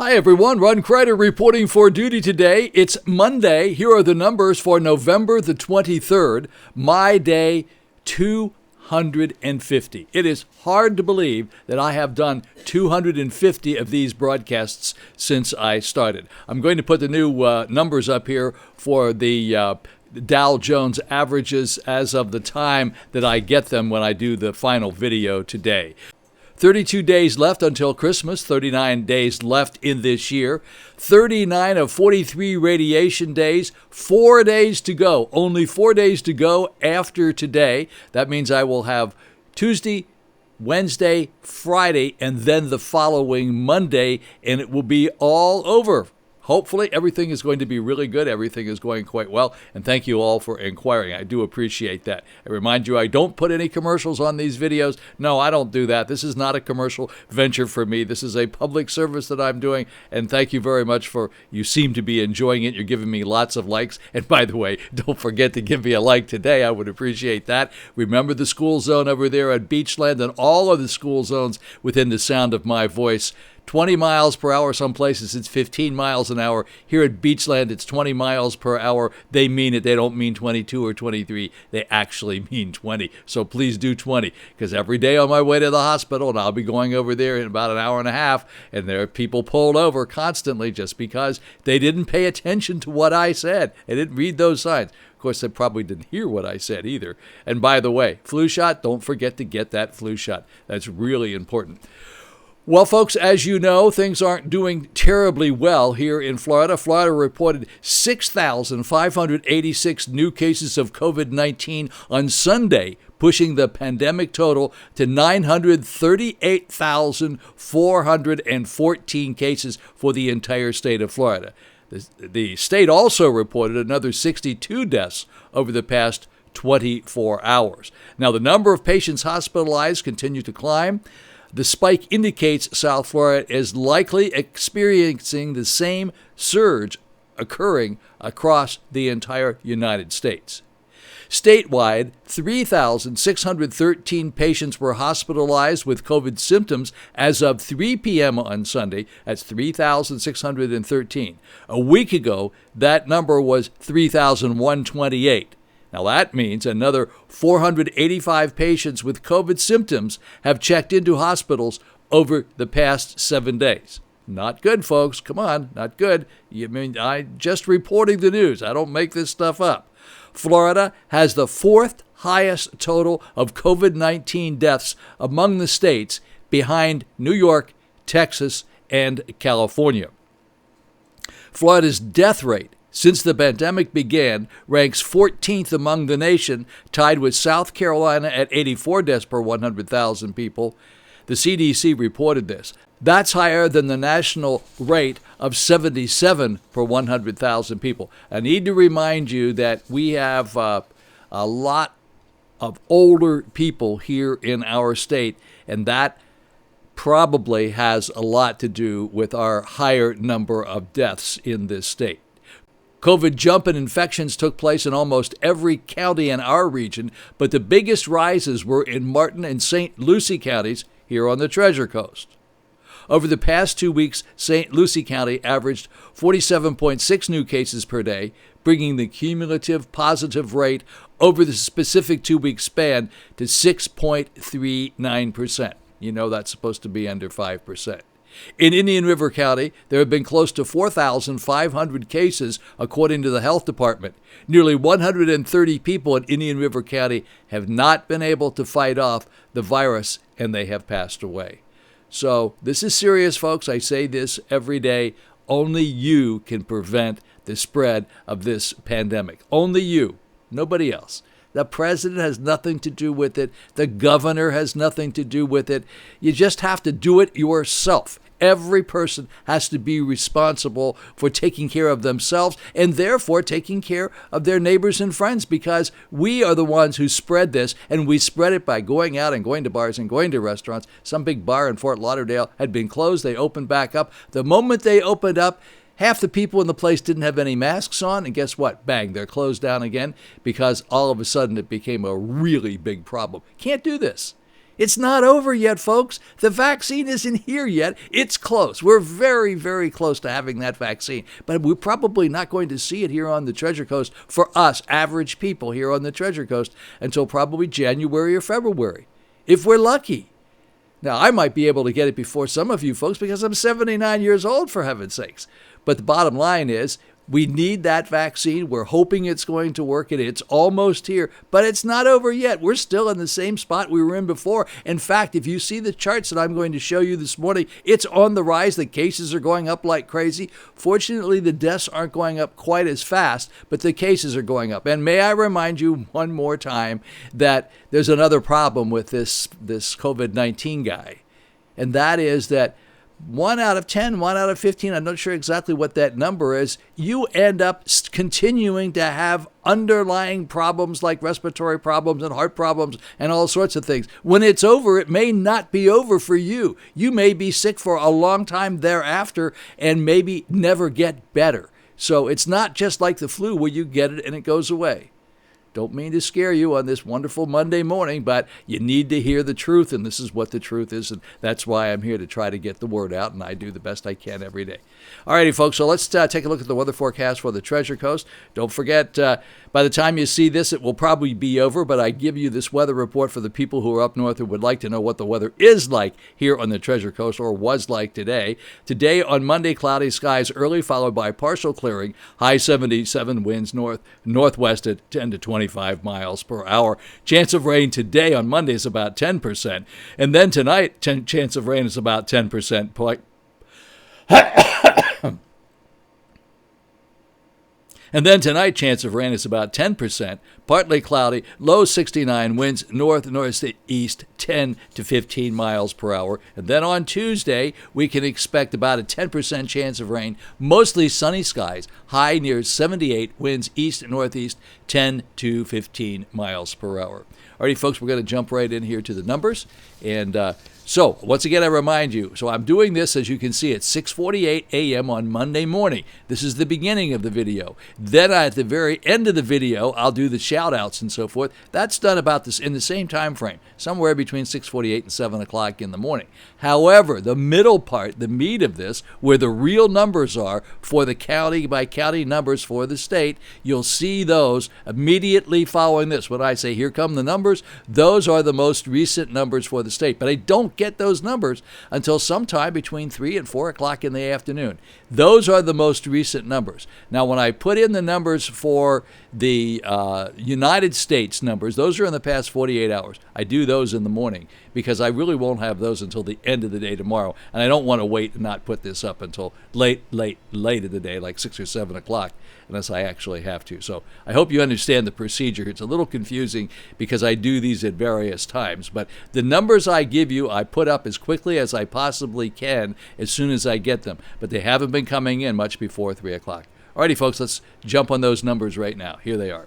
Hi everyone, Ron Crider reporting for duty today. It's Monday. Here are the numbers for November the 23rd, my day 250. It is hard to believe that I have done 250 of these broadcasts since I started. I'm going to put the new numbers up here for the Dow Jones averages as of the time that I get them when I do the final video today. 32 days left until Christmas, 39 days left in this year, 39 of 43 radiation days, 4 days to go, only 4 days to go after today. That means I will have Tuesday, Wednesday, Friday, and then the following Monday, and it will be all over. Hopefully, everything is going to be really good. Everything is going quite well. And thank you all for inquiring. I do appreciate that. I remind you, I don't put any commercials on these videos. No, I don't do that. This is not a commercial venture for me. This is a public service that I'm doing. And thank you very much for, you seem to be enjoying it. You're giving me lots of likes. And by the way, don't forget to give me a like today. I would appreciate that. Remember the school zone over there at Beachland and all of the school zones within the sound of my voice. 20 miles per hour. Some places it's 15 miles an hour. Here at Beachland, it's 20 miles per hour. They mean it. They don't mean 22 or 23. They actually mean 20. So please do 20, because every day on my way to the hospital, and I'll be going over there in about an hour and a half, and there are people pulled over constantly just because they didn't pay attention to what I said. They didn't read those signs. Of course, they probably didn't hear what I said either. And by the way, flu shot, don't forget to get that flu shot. That's really important. Well, folks, as you know, things aren't doing terribly well here in Florida. Florida reported 6,586 new cases of COVID-19 on Sunday, pushing the pandemic total to 938,414 cases for the entire state of Florida. The state also reported another 62 deaths over the past 24 hours. Now, the number of patients hospitalized continues to climb. The spike indicates South Florida is likely experiencing the same surge occurring across the entire United States. Statewide, 3,613 patients were hospitalized with COVID symptoms as of 3 p.m. on Sunday. That's 3,613. A week ago, that number was 3,128. Now that means another 485 patients with COVID symptoms have checked into hospitals over the past 7 days. Not good, folks. Come on, not good. I'm just reporting the news. I don't make this stuff up. Florida has the fourth highest total of COVID-19 deaths among the states, behind New York, Texas, and California. Florida's death rate since the pandemic began ranks 14th among the nation, tied with South Carolina at 84 deaths per 100,000 people. The CDC reported this. That's higher than the national rate of 77 per 100,000 people. I need to remind you that we have a lot of older people here in our state, and that probably has a lot to do with our higher number of deaths in this state. COVID jump in infections took place in almost every county in our region, but the biggest rises were in Martin and St. Lucie counties here on the Treasure Coast. Over the past 2 weeks, St. Lucie County averaged 47.6 new cases per day, bringing the cumulative positive rate over the specific 2-week span to 6.39%. You know that's supposed to be under 5%. In Indian River County, there have been close to 4,500 cases, according to the health department. Nearly 130 people in Indian River County have not been able to fight off the virus, and they have passed away. So this is serious, folks. I say this every day. Only you can prevent the spread of this pandemic. Only you, nobody else. The president has nothing to do with it. The governor has nothing to do with it. You just have to do it yourself. Every person has to be responsible for taking care of themselves and therefore taking care of their neighbors and friends, because we are the ones who spread this, and we spread it by going out and going to bars and going to restaurants. Some big bar in Fort Lauderdale had been closed. They opened back up. The moment they opened up, half the people in the place didn't have any masks on, and guess what? Bang, they're closed down again because all of a sudden it became a really big problem. Can't do this. It's not over yet, folks. The vaccine isn't here yet. It's close. We're very, very close to having that vaccine. But we're probably not going to see it here on the Treasure Coast for us, average people here on the Treasure Coast, until probably January or February, if we're lucky. Now, I might be able to get it before some of you folks because I'm 79 years old, for heaven's sakes. But the bottom line is, we need that vaccine. We're hoping it's going to work, and it's almost here, but it's not over yet. We're still in the same spot we were in before. In fact, if you see the charts that I'm going to show you this morning, it's on the rise. The cases are going up like crazy. Fortunately, the deaths aren't going up quite as fast, but the cases are going up. And may I remind you one more time that there's another problem with this COVID-19 guy, and that is that 1 out of 10, 1 out of 15, I'm not sure exactly what that number is, you end up continuing to have underlying problems like respiratory problems and heart problems and all sorts of things. When it's over, it may not be over for you. You may be sick for a long time thereafter and maybe never get better. So it's not just like the flu where you get it and it goes away. Don't mean to scare you on this wonderful Monday morning, but you need to hear the truth, and this is what the truth is, and that's why I'm here to try to get the word out, and I do the best I can every day. All righty, folks, so let's take a look at the weather forecast for the Treasure Coast. Don't forget, by the time you see this, it will probably be over, but I give you this weather report for the people who are up north who would like to know what the weather is like here on the Treasure Coast, or was like today. Today on Monday, cloudy skies early, followed by partial clearing, high 77 winds northwest at 10 to 25 miles per hour. Chance of rain today on Monday is about 10%. And then tonight, chance of rain is about 10%. And then tonight, chance of rain is about 10%, partly cloudy, low 69 winds, northeast 10 to 15 miles per hour. And then on Tuesday, we can expect about a 10% chance of rain, mostly sunny skies, high near 78 winds, east-northeast 10 to 15 miles per hour. All righty, folks, we're going to jump right in here to the numbers. And so, once again, I remind you, so I'm doing this, as you can see, at 6:48 a.m. on Monday morning. This is the beginning of the video. Then at the very end of the video, I'll do the shout-outs and so forth. That's done about this in the same time frame, somewhere between 6:48 and 7 o'clock in the morning. However, the middle part, the meat of this, where the real numbers are for the county-by-county numbers for the state, you'll see those immediately following this. When I say, here come the numbers, those are the most recent numbers for the state. But I don't get those numbers until sometime between 3 and 4 o'clock in the afternoon. Those are the most recent numbers. Now, when I put in the numbers for the United States numbers, those are in the past 48 hours. I do those in the morning because I really won't have those until the end of the day tomorrow. And I don't want to wait and not put this up until late in the day, like 6 or 7 o'clock, unless I actually have to. So I hope you understand the procedure. It's a little confusing because I do these at various times. But the numbers I give you, I put up as quickly as I possibly can as soon as I get them. But they haven't been coming in much before 3 o'clock. Alrighty, folks, let's jump on those numbers right now. Here they are.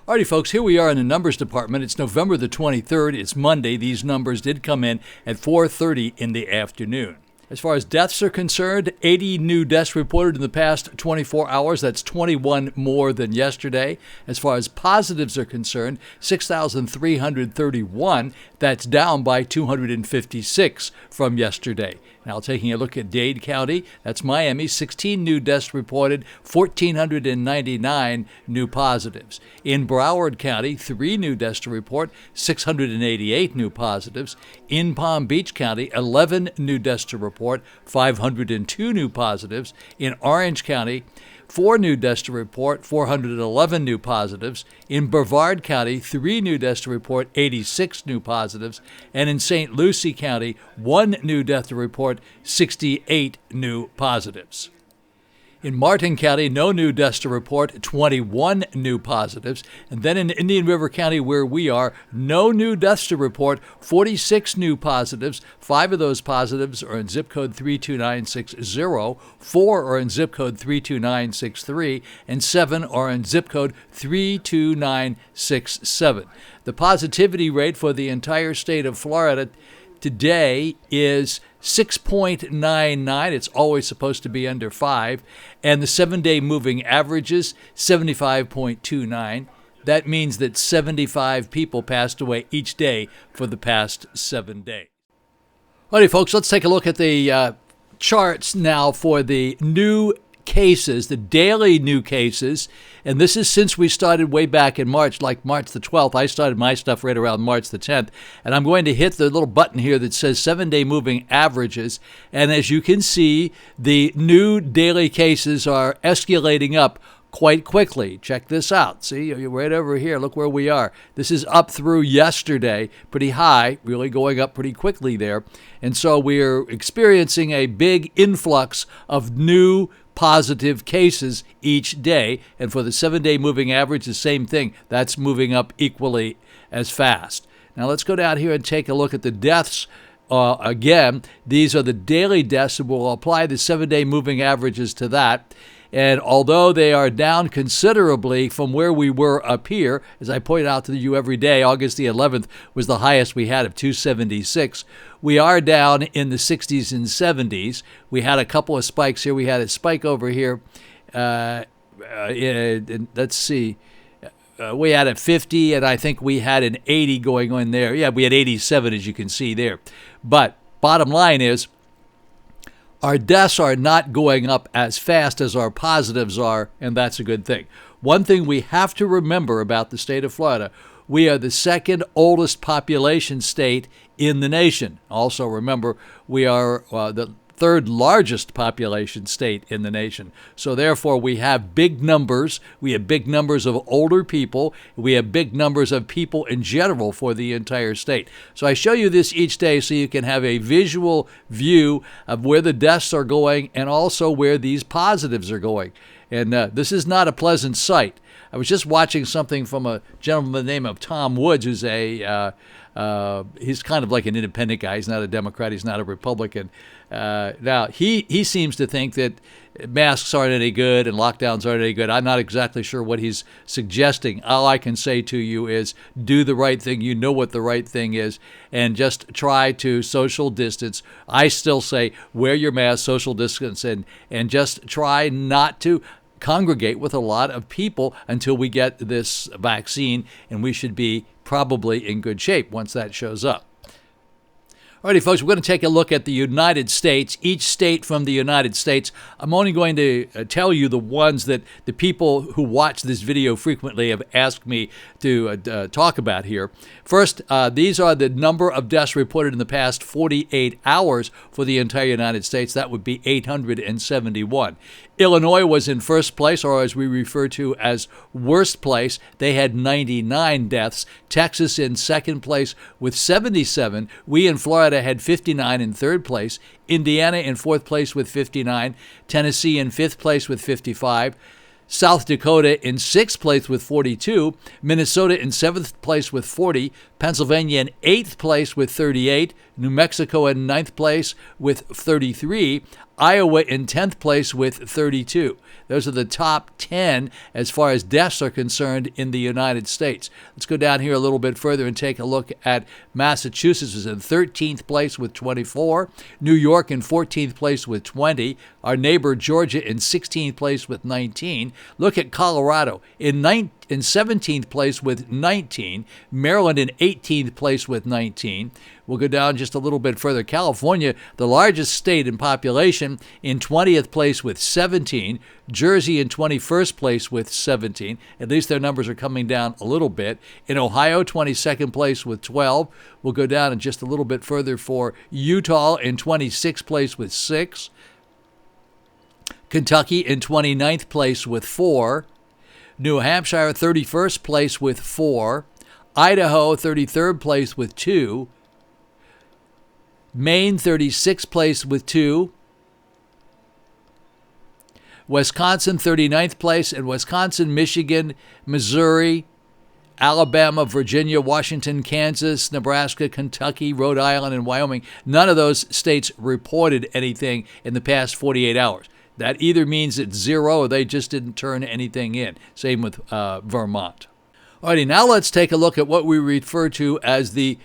Alrighty, folks, here we are in the numbers department. It's November the 23rd. It's Monday. These numbers did come in at 4:30 in the afternoon. As far as deaths are concerned, 80 new deaths reported in the past 24 hours. That's 21 more than yesterday. As far as positives are concerned, 6,331. That's down by 256 from yesterday. Now, taking a look at Dade County, that's Miami, 16 new deaths reported, 1,499 new positives. In Broward County, 3 new deaths to report, 688 new positives. In Palm Beach County, 11 new deaths to report, 502 new positives. In Orange County, 4 new deaths to report, 411 new positives. In Brevard County, 3 new deaths to report, 86 new positives. And in St. Lucie County, 1 new death to report, 68 new positives. In Martin County, no new deaths to report, 21 new positives. And then in Indian River County, where we are, no new deaths to report, 46 new positives. 5 of those positives are in zip code 32960, 4 are in zip code 32963, and 7 are in zip code 32967. The positivity rate for the entire state of Florida today is 6.99. It's always supposed to be under 5. And the 7-day moving averages, 75.29. that means that 75 people passed away each day for the past 7 days. Alrighty, folks, let's take a look at the charts now for the new cases, the daily new cases. And this is since we started way back in March, like March the 12th. I started my stuff right around March the 10th. And I'm going to hit the little button here that says 7-day moving averages. And as you can see, the new daily cases are escalating up quite quickly. Check this out. See, you're right over here. Look where we are. This is up through yesterday, pretty high, really going up pretty quickly there. And so we're experiencing a big influx of new positive cases each day. And for the 7-day moving average, the same thing. That's moving up equally as fast. Now let's go down here and take a look at the deaths. Again, these are the daily deaths, and we'll apply the 7-day moving averages to that. And although they are down considerably from where we were up here, as I point out to you every day, August the 11th was the highest we had of 276. We are down in the 60s and 70s. We had a couple of spikes here. We had a spike over here. Let's see. We had a 50, and I think we had an 80 going on there. Yeah, we had 87, as you can see there. But bottom line is, our deaths are not going up as fast as our positives are, and that's a good thing. One thing we have to remember about the state of Florida, we are the second oldest population state in the nation. Also remember, we are the third largest population state in the nation. So therefore, we have big numbers. We have big numbers of older people. We have big numbers of people in general for the entire state. So I show you this each day so you can have a visual view of where the deaths are going and also where these positives are going. And this is not a pleasant sight. I was just watching something from a gentleman by the name of Tom Woods, who's he's kind of like an independent guy. He's not a Democrat. He's not a Republican. Now, he seems to think that masks aren't any good and lockdowns aren't any good. I'm not exactly sure what he's suggesting. All I can say to you is do the right thing. You know what the right thing is, and just try to social distance. I still say wear your mask, social distance, and just try not to congregate with a lot of people until we get this vaccine, and we should be probably in good shape once that shows up. Alrighty, folks, we're going to take a look at the United States, each state from the United States. I'm only going to tell you the ones that the people who watch this video frequently have asked me to talk about here. First, these are the number of deaths reported in the past 48 hours for the entire United States. That would be 871. Illinois was in first place, or as we refer to as worst place. They had 99 deaths. Texas in second place with 77. We in Florida had 59 in third place. Indiana in fourth place with 59. Tennessee in fifth place with 55. South Dakota in sixth place with 42. Minnesota in seventh place with 40. Pennsylvania in eighth place with 38. New Mexico in ninth place with 33. Iowa in 10th place with 32. Those are the top 10 as far as deaths are concerned in the United States. Let's go down here a little bit further and take a look at Massachusetts is in 13th place with 24. New York in 14th place with 20. Our neighbor Georgia in 16th place with 19. Look at Colorado in 17th place with 19. Maryland in 18th place with 19. We'll go down just a little bit further. California, the largest state in population, in 20th place with 17. Jersey in 21st place with 17. At least their numbers are coming down a little bit. In Ohio, 22nd place with 12. We'll go down and just a little bit further for Utah in 26th place with 6. Kentucky in 29th place with 4. New Hampshire, 31st place with 4. Idaho, 33rd place with 2. Maine, 36th place with 2. Wisconsin, 39th place. And Wisconsin, Michigan, Missouri, Alabama, Virginia, Washington, Kansas, Nebraska, Kentucky, Rhode Island, and Wyoming. None of those states reported anything in the past 48 hours. That either means it's zero or they just didn't turn anything in. Same with Vermont. Alrighty, now let's take a look at what we refer to as the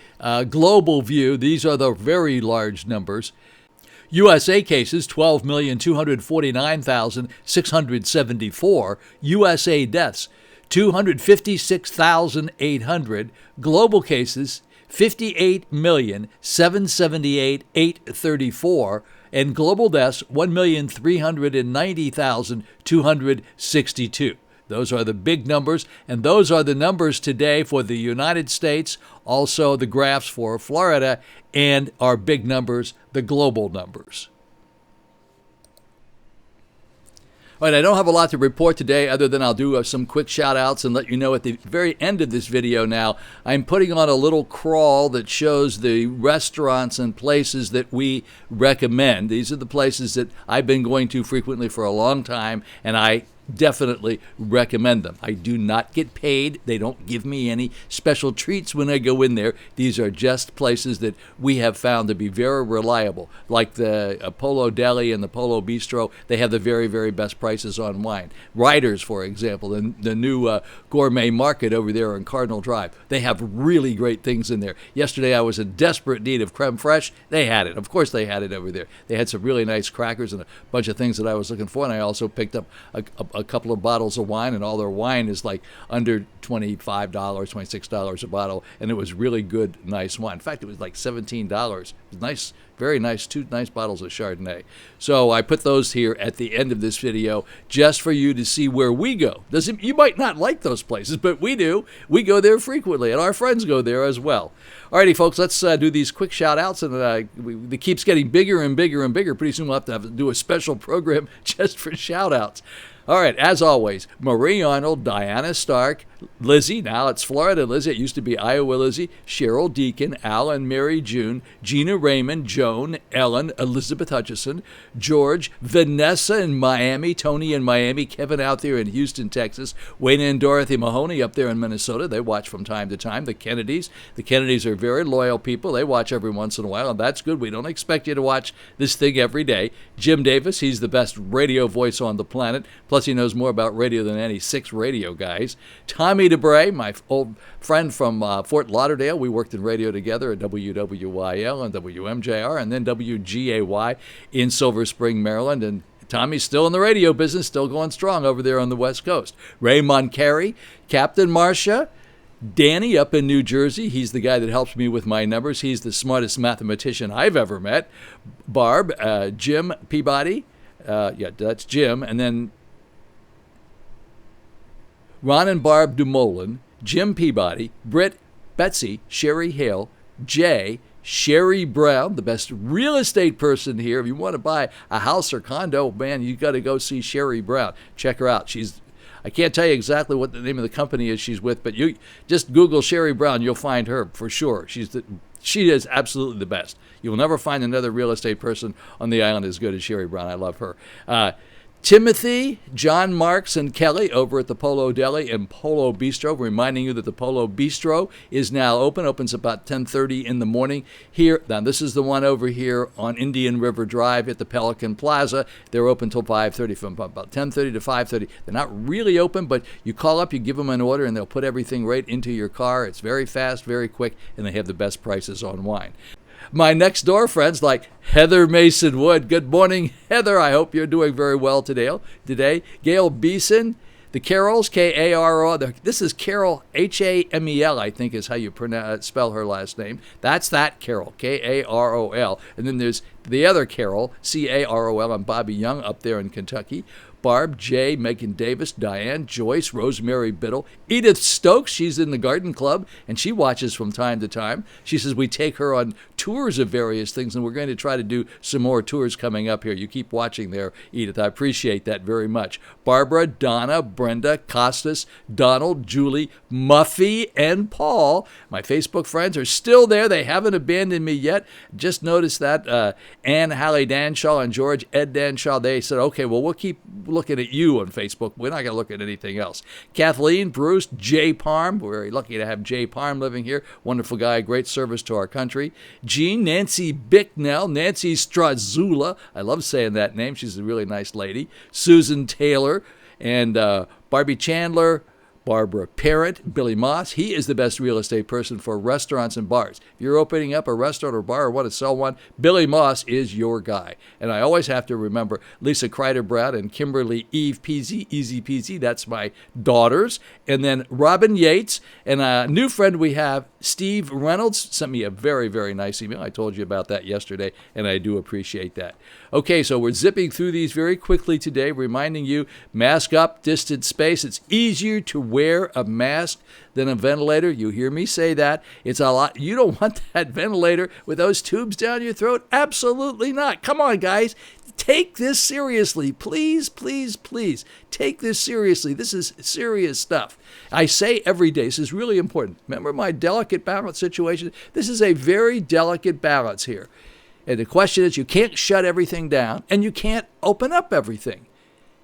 global view. These are the very large numbers. USA cases, 12,249,674. USA deaths, 256,800. Global cases, 58,778,834. And global deaths, 1,390,262. Those are the big numbers, and those are the numbers today for the United States, also the graphs for Florida, and our big numbers, the global numbers. All right, I don't have a lot to report today other than I'll do some quick shout-outs and let you know at the very end of this video now, I'm putting on a little crawl that shows the restaurants and places that we recommend. These are the places that I've been going to frequently for a long time, and I definitely recommend them. I do not get paid. They don't give me any special treats when I go in there. These are just places that we have found to be very reliable, like the Polo Deli and the Polo Bistro. They have the very, very best prices on wine. Riders, for example, the new gourmet market over there on Cardinal Drive. They have really great things in there. Yesterday I was in desperate need of creme fraiche. They had it. Of course they had it over there. They had some really nice crackers and a bunch of things that I was looking for, and I also picked up a couple of bottles of wine, and all their wine is like under $25, $26 a bottle, and it was really good, nice wine. In fact, it was like $17. It was nice, very nice, 2 nice bottles of Chardonnay. So I put those here at the end of this video just for you to see where we go. You might not like those places, but we do. We go there frequently, and our friends go there as well. Alrighty, folks, let's do these quick shout-outs, and it keeps getting bigger and bigger and bigger. Pretty soon we'll have to do a special program just for shout-outs. All right, as always, Marie Arnold, Diana Stark, Lizzie, now it's Florida Lizzie, it used to be Iowa Lizzie, Cheryl Deacon, Al and Mary June, Gina Raymond, Joan, Ellen, Elizabeth Hutchison, George, Vanessa in Miami, Tony in Miami, Kevin out there in Houston, Texas, Wayne and Dorothy Mahoney up there in Minnesota, they watch from time to time, the Kennedys are very loyal people, they watch every once in a while, and that's good, we don't expect you to watch this thing every day. Jim Davis, he's the best radio voice on the planet, plus he knows more about radio than any 6 radio guys. Tommy DeBray, my old friend from Fort Lauderdale. We worked in radio together at WWYL and WMJR and then WGAY in Silver Spring, Maryland. And Tommy's still in the radio business, still going strong over there on the West Coast. Ray Moncari, Captain Marcia, Danny up in New Jersey. He's the guy that helps me with my numbers. He's the smartest mathematician I've ever met. Barb, Jim Peabody. Yeah, that's Jim. And then Ron and Barb Dumoulin, Jim Peabody, Britt, Betsy, Sherry Hale, Jay, Sherry Brown, the best real estate person here. If you want to buy a house or condo, man, you got to go see Sherry Brown. Check her out. I can't tell you exactly what the name of the company is she's with, but you just Google Sherry Brown, you'll find her for sure. She is absolutely the best. You will never find another real estate person on the island as good as Sherry Brown. I love her. Timothy, John Marks, and Kelly over at the Polo Deli and Polo Bistro, reminding you that the Polo Bistro is now open. Opens about 10:30 in the morning. Here, now this is the one over here on Indian River Drive at the Pelican Plaza. They're open till 5:30, from about 10:30 to 5:30. They're not really open, but you call up, you give them an order, and they'll put everything right into your car. It's very fast, very quick, and they have the best prices on wine. My next door friends like Heather Mason Wood. Good morning, Heather. I hope you're doing very well today. Gail Beeson, the Carols, K-A-R-O. This is Carol, H-A-M-E-L, I think is how you spell her last name. That's that Carol, K-A-R-O-L. And then there's the other Carol, C-A-R-O-L, and Bobby Young up there in Kentucky. Barb, Jay, Megan Davis, Diane, Joyce, Rosemary Biddle, Edith Stokes, she's in the Garden Club, and she watches from time to time. She says we take her on tours of various things, and we're going to try to do some more tours coming up here. You keep watching there, Edith. I appreciate that very much. Barbara, Donna, Brenda, Costas, Donald, Julie, Muffy, and Paul. My Facebook friends are still there. They haven't abandoned me yet. Just noticed that Ann, Hallie Danshaw, and George Ed Danshaw, they said, okay, well, we'll keep looking at you on Facebook. We're not going to look at anything else. Kathleen, Bruce, Jay Parm. We're very lucky to have Jay Parm living here. Wonderful guy, great service to our country. Jean, Nancy Bicknell, Nancy Strazula. I love saying that name. She's a really nice lady. Susan Taylor and Barbie Chandler, Barbara Parent, Billy Moss. He is the best real estate person for restaurants and bars. If you're opening up a restaurant or bar or want to sell one, Billy Moss is your guy. And I always have to remember Lisa Crider Brown and Kimberly Eve Peasy, Easy Peasy. That's my daughters. And then Robin Yates. And a new friend we have, Steve Reynolds, sent me a very, very nice email. I told you about that yesterday, and I do appreciate that. Okay, so we're zipping through these very quickly today, reminding you, mask up, distance space. It's easier to wear a mask than a ventilator. You hear me say that. It's a lot. You don't want that ventilator with those tubes down your throat. Absolutely not. Come on, guys. Take this seriously. Please, please, please. Take this seriously. This is serious stuff. I say every day, this is really important. Remember my delicate balance situation? This is a very delicate balance here. And the question is, you can't shut everything down and you can't open up everything.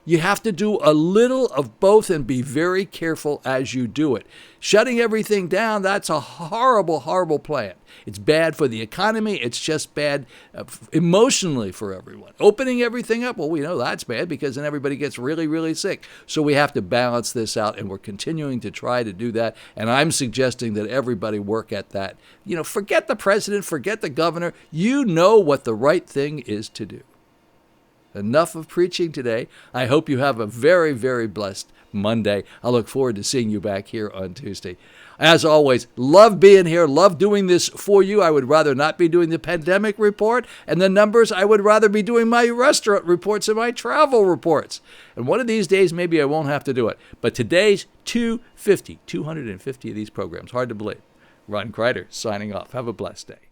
You have to do a little of both and be very careful as you do it. Shutting everything down, that's a horrible, horrible plan. It's bad for the economy. It's just bad emotionally for everyone. Opening everything up, well, we know that's bad because then everybody gets really, really sick. So we have to balance this out, and we're continuing to try to do that. And I'm suggesting that everybody work at that. Forget the president, forget the governor. You know what the right thing is to do. Enough of preaching today. I hope you have a very, very blessed Monday. I look forward to seeing you back here on Tuesday. As always, love being here, love doing this for you. I would rather not be doing the pandemic report and the numbers. I would rather be doing my restaurant reports and my travel reports. And one of these days, maybe I won't have to do it. But today's 250 of these programs. Hard to believe. Ron Crider signing off. Have a blessed day.